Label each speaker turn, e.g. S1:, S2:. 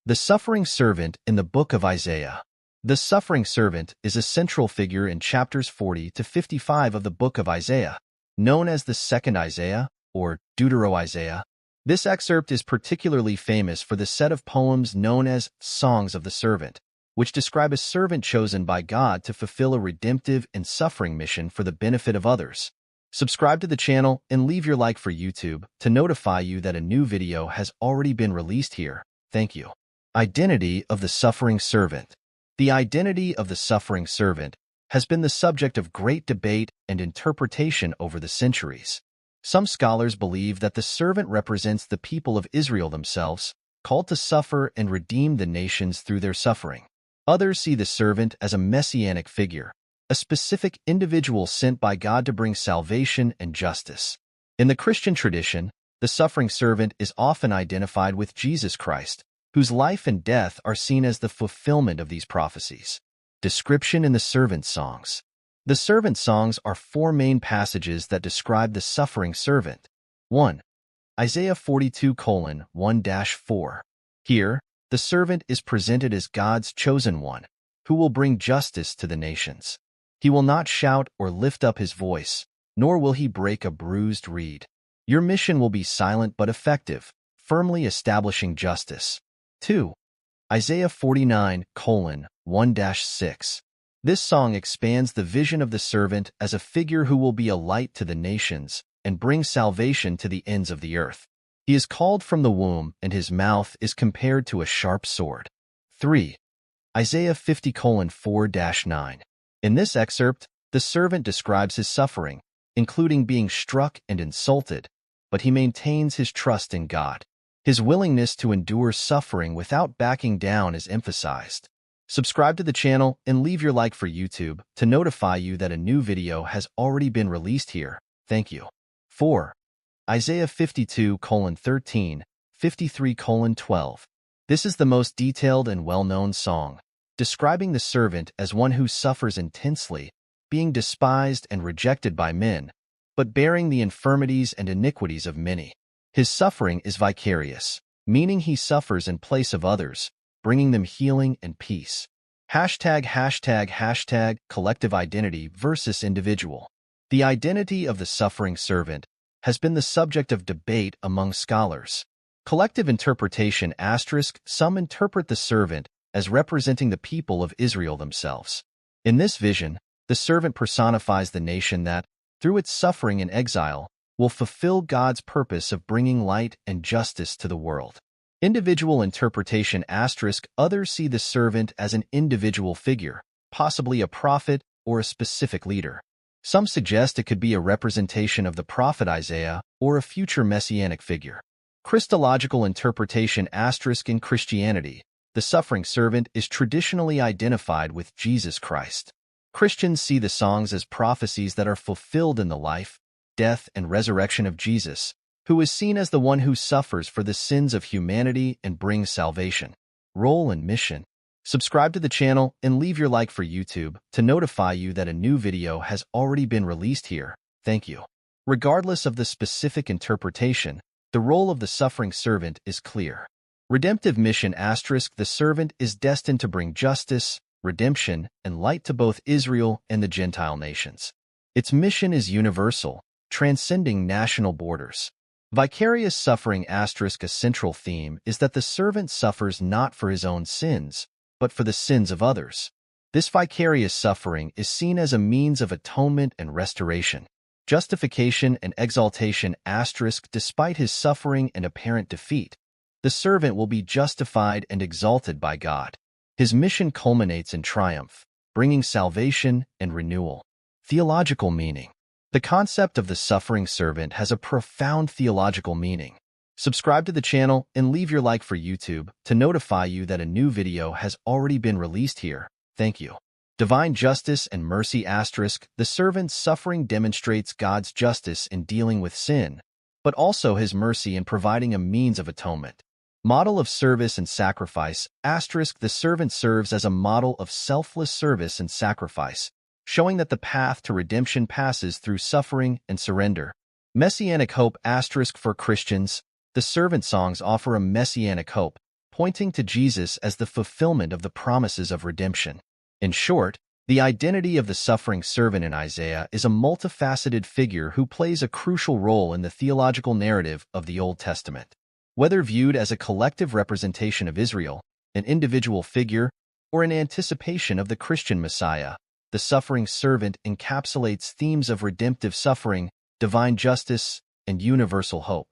S1: The suffering servant in the book of Isaiah. The suffering servant is a central figure in chapters 40 to 55 of the book of Isaiah, known as the Second Isaiah or Deutero-Isaiah. This excerpt is particularly famous for the set of poems known as Songs of the Servant, which describe a servant chosen by God to fulfill a redemptive and suffering mission for the benefit of others. Subscribe to the channel and leave your like for YouTube to notify you that a new video has already been released here. Thank you. Identity of the suffering servant. The identity of the suffering servant has been the subject of great debate and interpretation over the centuries. Some scholars believe that the servant represents the people of Israel themselves, called to suffer and redeem the nations through their suffering. Others see the servant as a messianic figure, a specific individual sent by God to bring salvation and justice. In the Christian tradition, the suffering servant is often identified with Jesus Christ, whose life and death are seen as the fulfillment of these prophecies. Description in the servant songs. The servant songs are four main passages that describe the suffering servant. 1. Isaiah 42:1-4. Here, the servant is presented as God's chosen one, who will bring justice to the nations. He will not shout or lift up his voice, nor will he break a bruised reed. Your mission will be silent but effective, firmly establishing justice. 2. Isaiah 49:1-6. This song expands the vision of the servant as a figure who will be a light to the nations and bring salvation to the ends of the earth. He is called from the womb, and his mouth is compared to a sharp sword. 3. Isaiah 50:4-9. In this excerpt, the servant describes his suffering, including being struck and insulted, but he maintains his trust in God. His willingness to endure suffering without backing down is emphasized. Subscribe to the channel and leave your like for YouTube to notify you that a new video has already been released here. Thank you. 4. Isaiah 52:13, 53:12. This is the most detailed and well-known song, describing the servant as one who suffers intensely, being despised and rejected by men, but bearing the infirmities and iniquities of many. His suffering is vicarious, meaning he suffers in place of others, bringing them healing and peace. Collective identity versus individual. The identity of the suffering servant has been the subject of debate among scholars. Collective interpretation *, some interpret the servant as representing the people of Israel themselves. In this vision, the servant personifies the nation that, through its suffering and exile, will fulfill God's purpose of bringing light and justice to the world. Individual interpretation *, others see the servant as an individual figure, possibly a prophet or a specific leader. Some suggest it could be a representation of the prophet Isaiah or a future messianic figure. Christological interpretation *, in Christianity, the suffering servant is traditionally identified with Jesus Christ. Christians see the songs as prophecies that are fulfilled in the life, death, and resurrection of Jesus, who is seen as the one who suffers for the sins of humanity and brings salvation. Role and mission. Subscribe to the channel and leave your like for YouTube to notify you that a new video has already been released here. Thank you. Regardless of the specific interpretation, the role of the suffering servant is clear. Redemptive mission *, the servant is destined to bring justice, redemption, and light to both Israel and the Gentile nations. Its mission is universal, transcending national borders. Vicarious suffering *, a central theme is that the servant suffers not for his own sins, but for the sins of others. This vicarious suffering is seen as a means of atonement and restoration, justification and exaltation *, despite his suffering and apparent defeat, the servant will be justified and exalted by God. His mission culminates in triumph, bringing salvation and renewal. Theological meaning. The concept of the suffering servant has a profound theological meaning. Subscribe to the channel and leave your like for YouTube to notify you that a new video has already been released here. Thank you. Divine justice and mercy *, the servant's suffering demonstrates God's justice in dealing with sin, but also his mercy in providing a means of atonement. Model of service and sacrifice *, the servant serves as a model of selfless service and sacrifice, showing that the path to redemption passes through suffering and surrender. Messianic hope *, for Christians, the servant songs offer a messianic hope, pointing to Jesus as the fulfillment of the promises of redemption. In short, the identity of the suffering servant in Isaiah is a multifaceted figure who plays a crucial role in the theological narrative of the Old Testament. Whether viewed as a collective representation of Israel, an individual figure, or an anticipation of the Christian Messiah, the suffering servant encapsulates themes of redemptive suffering, divine justice, and universal hope.